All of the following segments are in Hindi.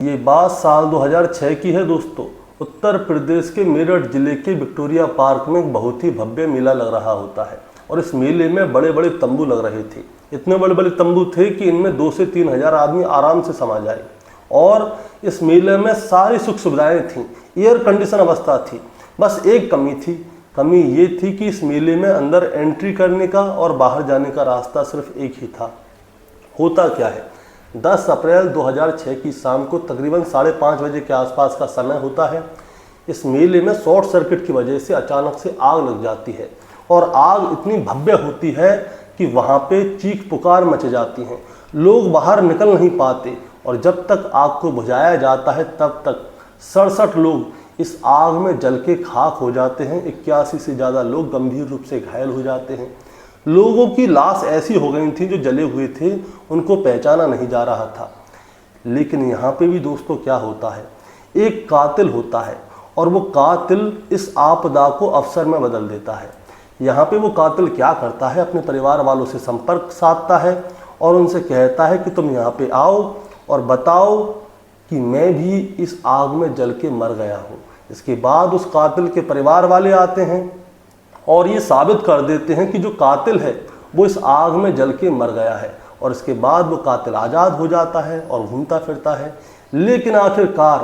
ये बात साल 2006 की है दोस्तों। उत्तर प्रदेश के मेरठ जिले के विक्टोरिया पार्क में एक बहुत ही भव्य मेला लग रहा होता है और इस मेले में बड़े बड़े तंबू लग रहे थे। इतने बड़े बड़े तंबू थे कि इनमें 2 से 3 हजार आदमी आराम से समा जाए और इस मेले में सारी सुख सुविधाएं थीं, एयर कंडीशन अवस्था थी। बस एक कमी थी, कमी ये थी कि इस मेले में अंदर एंट्री करने का और बाहर जाने का रास्ता सिर्फ एक ही था। होता क्या है, 10 अप्रैल 2006 की शाम को तकरीबन 5:30 बजे के आसपास का समय होता है। इस मेले में शॉर्ट सर्किट की वजह से अचानक से आग लग जाती है और आग इतनी भव्य होती है कि वहाँ पे चीख पुकार मच जाती हैं। लोग बाहर निकल नहीं पाते और जब तक आग को बुझाया जाता है तब तक 67 लोग इस आग में जल के खाक हो जाते हैं। 81 से ज़्यादा लोग गंभीर रूप से घायल हो जाते हैं। लोगों की लाश ऐसी हो गई थी जो जले हुए थे, उनको पहचाना नहीं जा रहा था। लेकिन यहाँ पे भी दोस्तों क्या होता है, एक कातिल होता है और वो कातिल इस आपदा को अवसर में बदल देता है। यहाँ पे वो कातिल क्या करता है, अपने परिवार वालों से संपर्क साधता है और उनसे कहता है कि तुम यहाँ पे आओ और बताओ कि मैं भी इस आग में जल के मर गया हूँ। इसके बाद उस कातिल के परिवार वाले आते हैं और ये साबित कर देते हैं कि जो कातिल है वो इस आग में जल के मर गया है और इसके बाद वो कातिल आज़ाद हो जाता है और घूमता फिरता है। लेकिन आखिरकार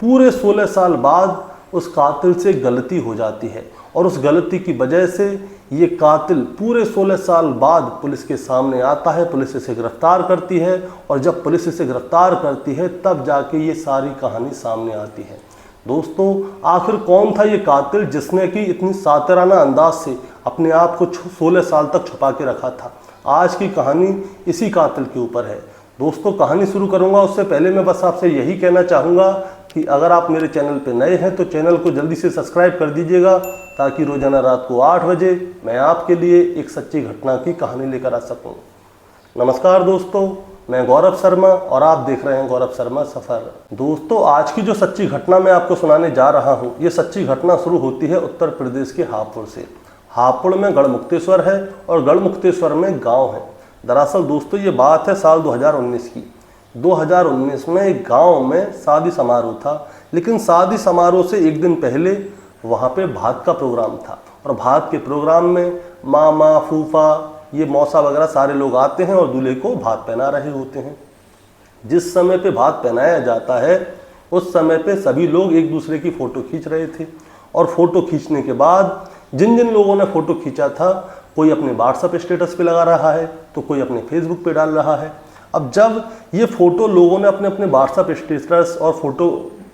पूरे 16 साल बाद उस कातिल से गलती हो जाती है और उस गलती की वजह से ये कातिल पूरे 16 साल बाद पुलिस के सामने आता है। पुलिस इसे गिरफ्तार करती है और जब पुलिस इसे गिरफ्तार करती है तब जाके ये सारी कहानी सामने आती है। दोस्तों, आखिर कौन था ये कातिल जिसने कि इतनी सातिराना अंदाज से अपने आप को 16 साल तक छुपा के रखा था? आज की कहानी इसी कातिल के ऊपर है। दोस्तों, कहानी शुरू करूंगा उससे पहले मैं बस आपसे यही कहना चाहूँगा कि अगर आप मेरे चैनल पे नए हैं तो चैनल को जल्दी से सब्सक्राइब कर दीजिएगा ताकि रोजाना रात को 8 बजे मैं आपके लिए एक सच्ची घटना की कहानी लेकर आ सकूँ। नमस्कार दोस्तों, मैं गौरव शर्मा और आप देख रहे हैं गौरव शर्मा सफ़र। दोस्तों, आज की जो सच्ची घटना मैं आपको सुनाने जा रहा हूँ, ये सच्ची घटना शुरू होती है उत्तर प्रदेश के हापुड़ से। हापुड़ में गढ़मुक्तेश्वर है और गढ़मुक्तेश्वर में गांव है। दरअसल दोस्तों, ये बात है साल 2019 की। 2019 में एक गांव में शादी समारोह था, लेकिन शादी समारोह से एक दिन पहले वहाँ पे भात का प्रोग्राम था और भात के प्रोग्राम में मामा, फूफा, ये मौसा वगैरह सारे लोग आते हैं और दूल्हे को भात पहना रहे होते हैं। जिस समय पे भात पहनाया जाता है उस समय पे सभी लोग एक दूसरे की फ़ोटो खींच रहे थे और फ़ोटो खींचने के बाद जिन जिन लोगों ने फ़ोटो खींचा था, कोई अपने व्हाट्सएप स्टेटस पे लगा रहा है तो कोई अपने फेसबुक पे डाल रहा है। अब जब ये फ़ोटो लोगों ने अपने अपने व्हाट्सएप स्टेटस और फ़ोटो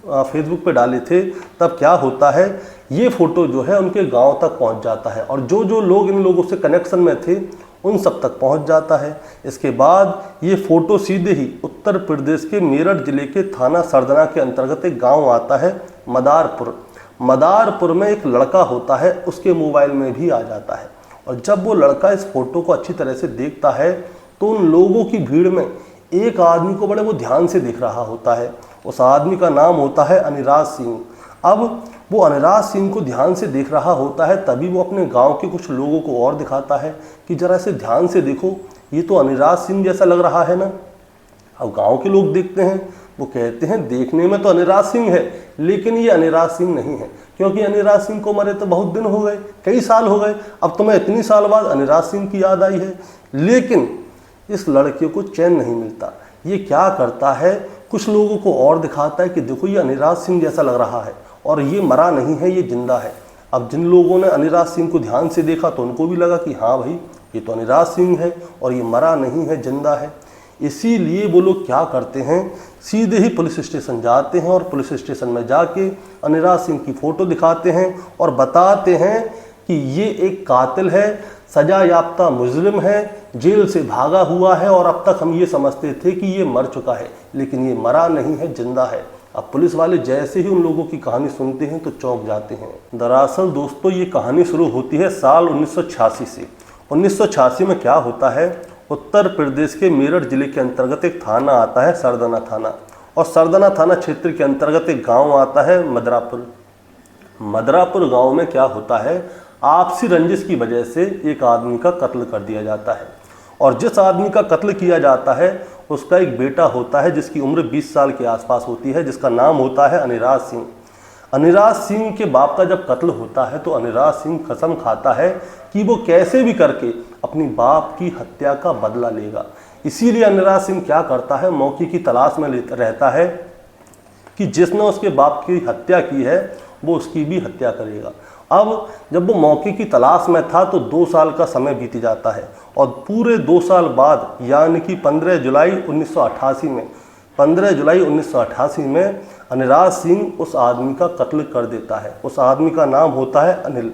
फेसबुक पे डाले थे, तब क्या होता है, ये फ़ोटो जो है उनके गांव तक पहुंच जाता है और जो जो लोग इन लोगों से कनेक्शन में थे उन सब तक पहुंच जाता है। इसके बाद ये फ़ोटो सीधे ही उत्तर प्रदेश के मेरठ जिले के थाना सरदना के अंतर्गत एक गाँव आता है मदारपुर। मदारपुर में एक लड़का होता है, उसके मोबाइल में भी आ जाता है और जब वो लड़का इस फ़ोटो को अच्छी तरह से देखता है तो उन लोगों की भीड़ में एक आदमी को बड़े वो ध्यान से देख रहा होता है। उस आदमी का नाम होता है अनिराज सिंह। अब वो अनिराज सिंह को ध्यान से देख रहा होता है, तभी वो अपने गांव के कुछ लोगों को और दिखाता है कि ज़रा इसे ध्यान से देखो, ये तो अनिराज सिंह जैसा लग रहा है ना। अब गांव के लोग देखते हैं, वो कहते हैं देखने में तो अनिराज सिंह है लेकिन ये अनिराज सिंह नहीं है, क्योंकि अनिराज सिंह को मरे तो बहुत दिन हो गए, कई साल हो गए, अब तुम्हें इतनी साल बाद अनिराज सिंह की याद आई है। लेकिन इस लड़के को चैन नहीं मिलता। ये क्या करता है, कुछ लोगों को और दिखाता है कि देखो ये अनिराज सिंह जैसा लग रहा है और ये मरा नहीं है, ये जिंदा है। अब जिन लोगों ने अनिराज सिंह को ध्यान से देखा तो उनको भी लगा कि हाँ भाई, ये तो अनिराज सिंह है और ये मरा नहीं है, जिंदा है। इसीलिए वो लोग क्या करते हैं, सीधे ही पुलिस स्टेशन जाते हैं और पुलिस स्टेशन में जाके अनिराज सिंह की फ़ोटो दिखाते हैं और बताते हैं कि ये एक कातिल है, सजा याफ्ता मुजरिम है, जेल से भागा हुआ है और अब तक हम ये समझते थे कि ये मर चुका है, लेकिन ये मरा नहीं है, जिंदा है। अब पुलिस वाले जैसे ही उन लोगों की कहानी सुनते हैं तो चौंक जाते हैं। दरअसल दोस्तों, ये कहानी शुरू होती है साल 1986 से। 1986 में क्या होता है, उत्तर प्रदेश के मेरठ जिले के अंतर्गत एक थाना आता है सरदना थाना और सरदना थाना क्षेत्र के अंतर्गत एक गाँव आता है मदरापुर। मदरापुर गाँव में क्या होता है, आपसी रंजिश की वजह से एक आदमी का कत्ल कर दिया जाता है और जिस आदमी का कत्ल किया जाता है उसका एक बेटा होता है जिसकी उम्र 20 साल के आसपास होती है, जिसका नाम होता है अनिराज सिंह। अनिराज सिंह के बाप का जब कत्ल होता है तो अनिराज सिंह कसम खाता है कि वो कैसे भी करके अपनी बाप की हत्या का बदला लेगा। इसीलिए अनिराज सिंह क्या करता है, मौके की तलाश में रहता है कि जिसने उसके बाप की हत्या की है वो उसकी भी हत्या करेगा। अब जब वो मौके की तलाश में था तो 2 साल का समय बीत जाता है और पूरे 2 साल बाद यानी कि 15 जुलाई 1988 में अनिराज सिंह उस आदमी का कत्ल कर देता है। उस आदमी का नाम होता है अनिल।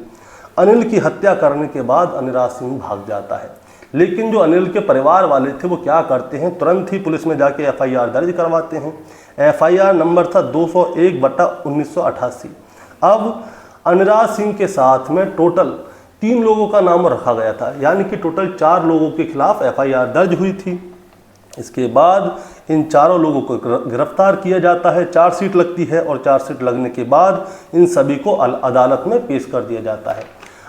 अनिल की हत्या करने के बाद अनिराज सिंह भाग जाता है, लेकिन जो अनिल के परिवार वाले थे वो क्या करते हैं, तुरंत ही पुलिस में जाके FIR दर्ज करवाते हैं। FIR नंबर था 201/1988। अब अनिराज सिंह के साथ में टोटल 3 लोगों का नाम रखा गया था, यानी कि टोटल 4 लोगों के खिलाफ FIR दर्ज हुई थी। इसके बाद इन चारों लोगों को गिरफ्तार किया जाता है, चार्जशीट लगती है और चार्जशीट लगने के बाद इन सभी को अदालत में पेश कर दिया जाता है।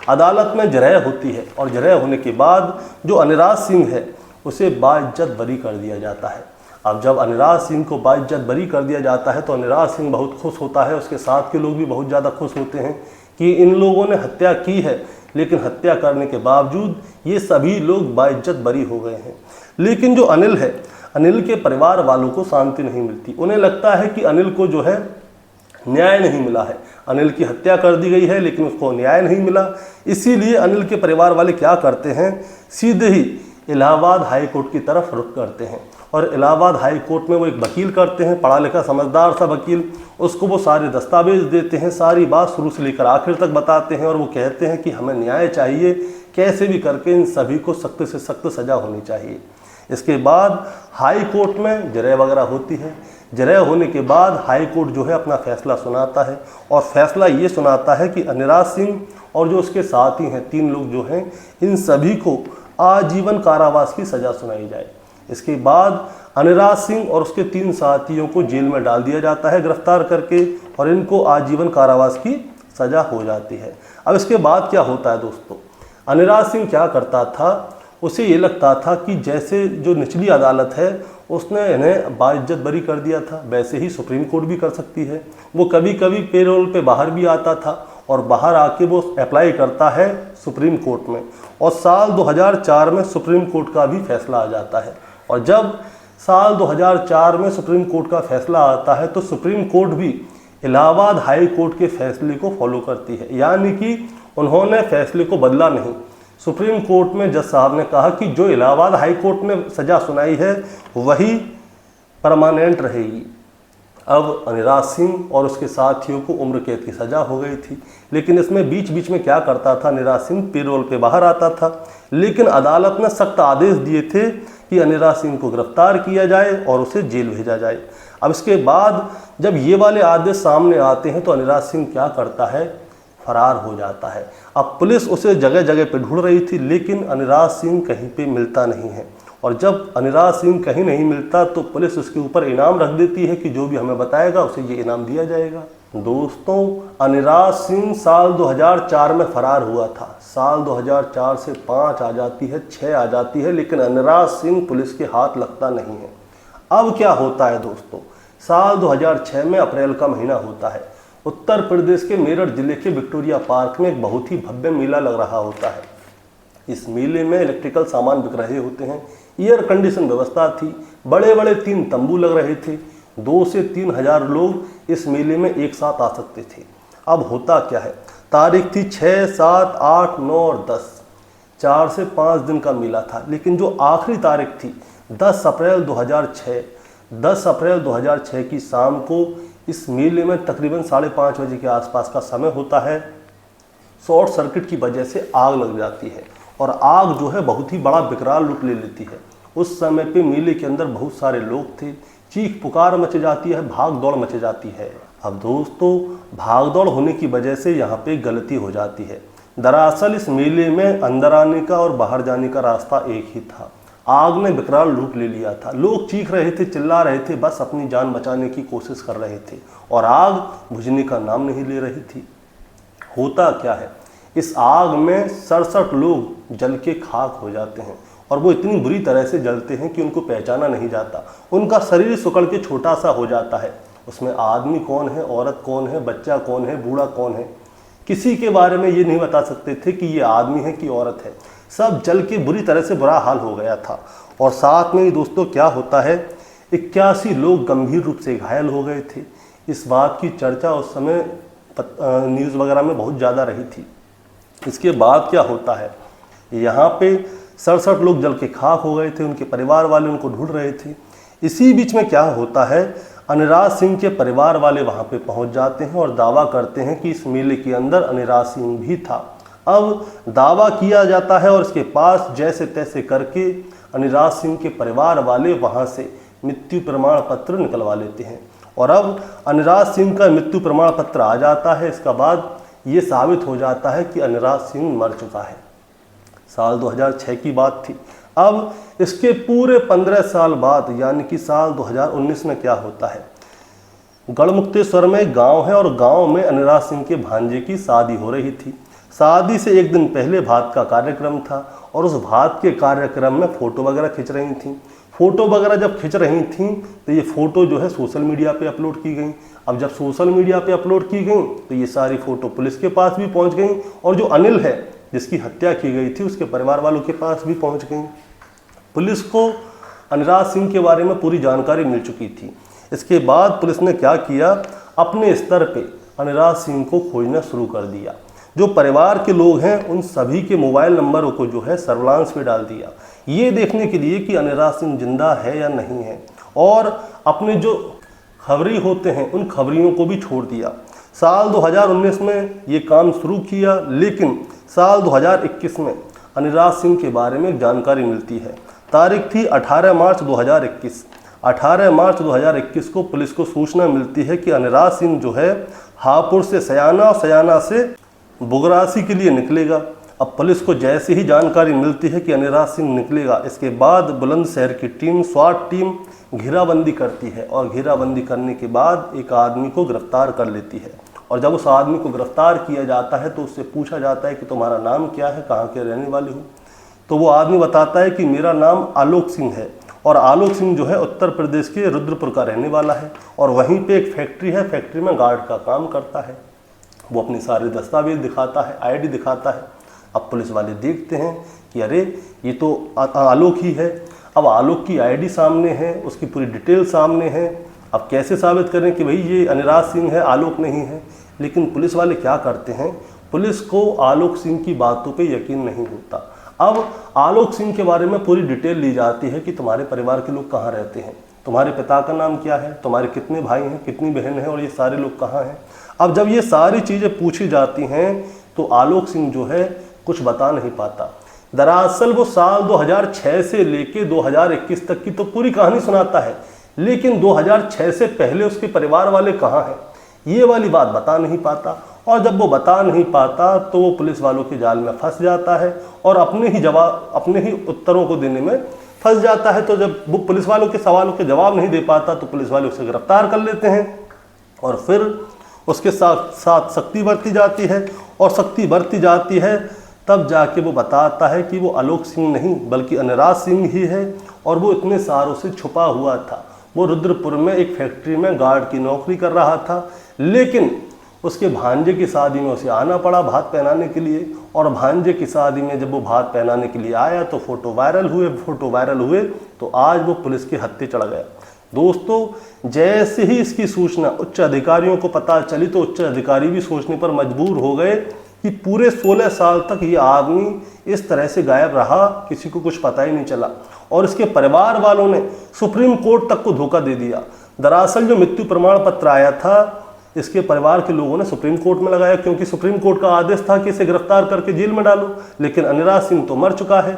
अदालत में जरह होती है और जरह होने के बाद जो अनिराज सिंह है उसे बाइज्जत बरी कर दिया जाता है। अब जब अनिराज सिंह को बाइज्जत बरी कर दिया जाता है तो अनिराज सिंह बहुत खुश होता है, उसके साथ के लोग भी बहुत ज़्यादा खुश होते हैं कि इन लोगों ने हत्या की है, लेकिन हत्या करने के बावजूद ये सभी लोग बाइज्जत बरी हो गए हैं। लेकिन जो अनिल है, अनिल के परिवार वालों को शांति नहीं मिलती। उन्हें लगता है कि अनिल को जो है न्याय नहीं मिला है, अनिल की हत्या कर दी गई है लेकिन उसको न्याय नहीं मिला। इसीलिए अनिल के परिवार वाले क्या करते हैं, सीधे ही इलाहाबाद हाई कोर्ट की तरफ रुख करते हैं और इलाहाबाद हाई कोर्ट में वो एक वकील करते हैं, पढ़ा लिखा समझदार सा वकील। उसको वो सारे दस्तावेज देते हैं, सारी बात शुरू से लेकर आखिर तक बताते हैं और वो कहते हैं कि हमें न्याय चाहिए, कैसे भी करके इन सभी को सख्त से सख्त सज़ा होनी चाहिए। इसके बाद हाई कोर्ट में जरह वगैरह होती है। जरह होने के बाद हाई कोर्ट जो है अपना फैसला सुनाता है और फैसला ये सुनाता है कि अनिराज सिंह और जो उसके साथी हैं 3 लोग जो हैं, इन सभी को आजीवन कारावास की सज़ा सुनाई जाए। इसके बाद अनिराज सिंह और उसके 3 साथियों को जेल में डाल दिया जाता है गिरफ्तार करके और इनको आजीवन कारावास की सज़ा हो जाती है। अब इसके बाद क्या होता है दोस्तों, अनिराज सिंह क्या करता था, उसे ये लगता था कि जैसे जो निचली अदालत है उसने इन्हें बाइज्जत बरी कर दिया था, वैसे ही सुप्रीम कोर्ट भी कर सकती है। वो कभी कभी पेरोल पे बाहर भी आता था और बाहर आके वो अप्लाई करता है सुप्रीम कोर्ट में और साल 2004 में सुप्रीम कोर्ट का भी फैसला आ जाता है। और जब साल 2004 में सुप्रीम कोर्ट का फैसला आता है तो सुप्रीम कोर्ट भी इलाहाबाद हाई कोर्ट के फैसले को फॉलो करती है, यानी कि उन्होंने फैसले को बदला नहीं। सुप्रीम कोर्ट में जज साहब ने कहा कि जो इलाहाबाद हाई कोर्ट ने सज़ा सुनाई है वही परमानेंट रहेगी। अब अनिराज सिंह और उसके साथियों को उम्र कैद की सज़ा हो गई थी, लेकिन इसमें बीच बीच में क्या करता था, अनिराज सिंह पेरोल पे बाहर आता था। लेकिन अदालत ने सख्त आदेश दिए थे कि अनिराज सिंह को गिरफ्तार किया जाए और उसे जेल भेजा जाए। अब इसके बाद जब ये वाले आदेश सामने आते हैं तो अनिराज सिंह क्या करता है, फरार हो जाता है। अब पुलिस उसे जगह जगह पे ढूंढ रही थी लेकिन अनिराज सिंह कहीं पे मिलता नहीं है और जब अनिराज सिंह कहीं नहीं मिलता तो पुलिस उसके ऊपर इनाम रख देती है कि जो भी हमें बताएगा उसे ये इनाम दिया जाएगा। दोस्तों, अनिराज सिंह साल 2004 में फरार हुआ था। साल 2004 से 5 आ जाती है, 6 आ जाती है, लेकिन अनिराज सिंह पुलिस के हाथ लगता नहीं है। अब क्या होता है दोस्तों, साल 2006 में अप्रैल का महीना होता है। उत्तर प्रदेश के मेरठ जिले के विक्टोरिया पार्क में एक बहुत ही भव्य मेला लग रहा होता है। इस मेले में इलेक्ट्रिकल सामान बिक रहे होते हैं, एयर कंडीशन व्यवस्था थी, बड़े बड़े 3 तंबू लग रहे थे। 2 से 3 हज़ार लोग इस मेले में एक साथ आ सकते थे। अब होता क्या है, तारीख थी 6, 7, 8, 9 और 10, 4 से 5 दिन का मेला था। लेकिन जो आखिरी तारीख थी 10 अप्रैल 2006 की शाम को इस मेले में तकरीबन 5:30 बजे के आसपास का समय होता है। शॉर्ट सर्किट की वजह से आग लग जाती है और आग जो है बहुत ही बड़ा विकराल रूप ले लेती है। उस समय पे मेले के अंदर बहुत सारे लोग थे, चीख पुकार मच जाती है, भाग दौड़ मच जाती है। अब दोस्तों, भाग दौड़ होने की वजह से यहाँ पे गलती हो जाती है। दरअसल इस मेले में अंदर आने का और बाहर जाने का रास्ता एक ही था। आग ने विकराल रूप ले लिया था, लोग चीख रहे थे, चिल्ला रहे थे, बस अपनी जान बचाने की कोशिश कर रहे थे और आग बुझने का नाम नहीं ले रही थी। होता क्या है, इस आग में 67 लोग जल के खाक हो जाते हैं और वो इतनी बुरी तरह से जलते हैं कि उनको पहचाना नहीं जाता। उनका शरीर सुकड़ के छोटा सा हो जाता है। उसमें आदमी कौन है, औरत कौन है, बच्चा कौन है, बूढ़ा कौन है, किसी के बारे में ये नहीं बता सकते थे कि ये आदमी है कि औरत है। सब जल के बुरी तरह से बुरा हाल हो गया था। और साथ में ही दोस्तों क्या होता है, 81 लोग गंभीर रूप से घायल हो गए थे। इस बात की चर्चा उस समय न्यूज़ वगैरह में बहुत ज़्यादा रही थी। इसके बाद क्या होता है, यहाँ पे 67 लोग जल के खाक हो गए थे। उनके परिवार वाले उनको ढूंढ रहे थे। इसी बीच में क्या होता है, अनिराज सिंह के परिवार वाले वहाँ पे पहुँच जाते हैं और दावा करते हैं कि इस मेले के अंदर अनिराज सिंह भी था। अब दावा किया जाता है और इसके पास जैसे तैसे करके अनिराज सिंह के परिवार वाले वहाँ से मृत्यु प्रमाण पत्र निकलवा लेते हैं। और अब अनिराज सिंह का मृत्यु प्रमाण पत्र आ जाता है। इसका बाद ये साबित हो जाता है कि अनिराज सिंह मर चुका है। साल 2006 की बात थी। अब इसके पूरे 15 साल बाद यानी कि साल 2019 में क्या होता है, गढ़मुक्तेश्वर में गांव है और गांव में अनिराज सिंह के भांजे की शादी हो रही थी। शादी से एक दिन पहले भात का कार्यक्रम था और उस भात के कार्यक्रम में फ़ोटो वगैरह खिंच रही थी। फ़ोटो वगैरह जब खिंच रही थी तो ये फ़ोटो जो है सोशल मीडिया पे अपलोड की गई। अब जब सोशल मीडिया पे अपलोड की गई तो ये सारी फ़ोटो पुलिस के पास भी पहुंच गई और जो अनिल है जिसकी हत्या की गई थी उसके परिवार वालों के पास भी पहुंच गई। पुलिस को अनिराज सिंह के बारे में पूरी जानकारी मिल चुकी थी। इसके बाद पुलिस ने क्या किया, अपने स्तर पे अनिराज सिंह को खोजना शुरू कर दिया। जो परिवार के लोग हैं उन सभी के मोबाइल नंबरों को जो है सर्विलांस पे डाल दिया, ये देखने के लिए कि अनिराज सिंह जिंदा है या नहीं है। और अपने जो खबरी होते हैं उन खबरियों को भी छोड़ दिया। साल 2019 में ये काम शुरू किया, लेकिन साल 2021 में अनिराज सिंह के बारे में जानकारी मिलती है। तारीख थी 18 मार्च 2021। 18 मार्च 2021 को पुलिस को सूचना मिलती है कि अनिराज सिंह जो है हापुड़ से सयाना और सयाना से बुगरासी के लिए निकलेगा। अब पुलिस को जैसे ही जानकारी मिलती है कि अनिराज सिंह निकलेगा, इसके बाद बुलंदशहर की टीम, स्वाट टीम घेराबंदी करती है और घेराबंदी करने के बाद एक आदमी को गिरफ्तार कर लेती है। और जब उस आदमी को गिरफ्तार किया जाता है तो उससे पूछा जाता है कि तुम्हारा नाम क्या है, कहाँ के रहने वाले हो। तो वो आदमी बताता है कि मेरा नाम आलोक सिंह है। और आलोक सिंह जो है उत्तर प्रदेश के रुद्रपुर का रहने वाला है और वहीं पे एक फैक्ट्री है, फैक्ट्री में गार्ड का काम करता है। वो अपने सारे दस्तावेज दिखाता है, आईडी दिखाता है। अब पुलिस वाले देखते हैं कि अरे ये तो आलोक ही है। अब आलोक की आईडी सामने है, उसकी पूरी डिटेल सामने है। अब कैसे साबित करें कि भाई ये अनिराज सिंह है, आलोक नहीं है। लेकिन पुलिस वाले क्या करते हैं, पुलिस को आलोक सिंह की बातों पे यकीन नहीं होता। अब आलोक सिंह के बारे में पूरी डिटेल ली जाती है कि तुम्हारे परिवार के लोग कहाँ रहते हैं, तुम्हारे पिता का नाम क्या है, तुम्हारे कितने भाई हैं, कितनी बहन हैं और ये सारे लोग कहाँ हैं। अब जब ये सारी चीज़ें पूछी जाती हैं तो आलोक सिंह जो है कुछ बता नहीं पाता। दरअसल वो साल 2006 से लेके 2021 तक की तो पूरी कहानी सुनाता है, लेकिन 2006 से पहले उसके परिवार वाले कहाँ हैं ये वाली बात बता नहीं पाता। और जब वो बता नहीं पाता तो वो पुलिस वालों के जाल में फंस जाता है और अपने ही उत्तरों को देने में फंस जाता है। तो जब वो पुलिस वालों के सवालों के जवाब नहीं दे पाता तो पुलिस वाले उसे गिरफ्तार कर लेते हैं और फिर उसके साथ सख्ती बरती जाती है। और सख्ती बरती जाती है तब जाके वो बताता है कि वो आलोक सिंह नहीं बल्कि अनिराज सिंह ही है और वो इतने सालों से छुपा हुआ था। वो रुद्रपुर में एक फैक्ट्री में गार्ड की नौकरी कर रहा था, लेकिन उसके भांजे की शादी में उसे आना पड़ा भात पहनाने के लिए। और भांजे की शादी में जब वो भात पहनाने के लिए आया तो फ़ोटो वायरल हुए तो आज वो पुलिस के हत्थे चढ़ गया। दोस्तों, जैसे ही इसकी सूचना उच्च अधिकारियों को पता चली तो उच्च अधिकारी भी सोचने पर मजबूर हो गए कि पूरे 16 साल तक ये आदमी इस तरह से गायब रहा, किसी को कुछ पता ही नहीं चला। और इसके परिवार वालों ने सुप्रीम कोर्ट तक को धोखा दे दिया। दरअसल जो मृत्यु प्रमाण पत्र आया था इसके परिवार के लोगों ने सुप्रीम कोर्ट में लगाया, क्योंकि सुप्रीम कोर्ट का आदेश था कि इसे गिरफ्तार करके जेल में डालो। लेकिन अनिराज सिंह तो मर चुका है।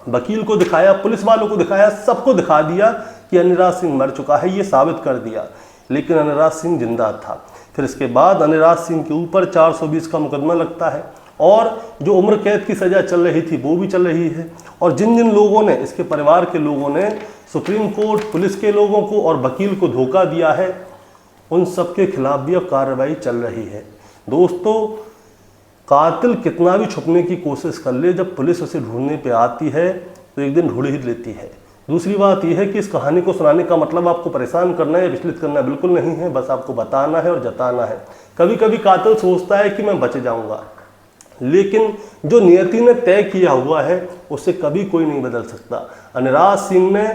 वकील को दिखाया, पुलिस वालों को दिखाया, सबको दिखा दिया कि अनिराज सिंह मर चुका है, ये साबित कर दिया। लेकिन अनिराज सिंह जिंदा था। फिर इसके बाद अनिराज सिंह के ऊपर 420 का मुकदमा लगता है और जो उम्र कैद की सज़ा चल रही थी वो भी चल रही है। और जिन जिन लोगों ने, इसके परिवार के लोगों ने सुप्रीम कोर्ट, पुलिस के लोगों को और वकील को धोखा दिया है, उन सब के खिलाफ भी अब कार्रवाई चल रही है। दोस्तों, कातिल कितना भी छुपने की कोशिश कर ले, जब पुलिस उसे ढूंढने पे आती है तो एक दिन ढूंढ ही लेती है। दूसरी बात यह है कि इस कहानी को सुनाने का मतलब आपको परेशान करना या विचलित करना बिल्कुल नहीं है, बस आपको बताना है और जताना है। कभी कभी कातिल सोचता है कि मैं बच जाऊंगा, लेकिन जो नियति ने तय किया हुआ है उसे कभी कोई नहीं बदल सकता। अनिराज सिंह ने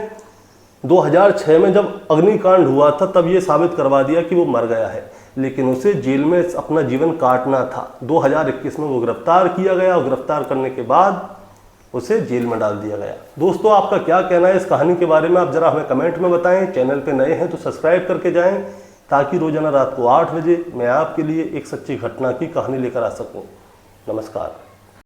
2006 में जब अग्निकांड हुआ था तब ये साबित करवा दिया कि वो मर गया है, लेकिन उसे जेल में अपना जीवन काटना था। 2021 में वो गिरफ्तार किया गया और गिरफ्तार करने के बाद उसे जेल में डाल दिया गया। दोस्तों, आपका क्या कहना है इस कहानी के बारे में, आप जरा हमें कमेंट में बताएं। चैनल पे नए हैं तो सब्सक्राइब करके जाएं ताकि रोजाना रात को 8 बजे मैं आपके लिए एक सच्ची घटना की कहानी लेकर आ सकूं। नमस्कार।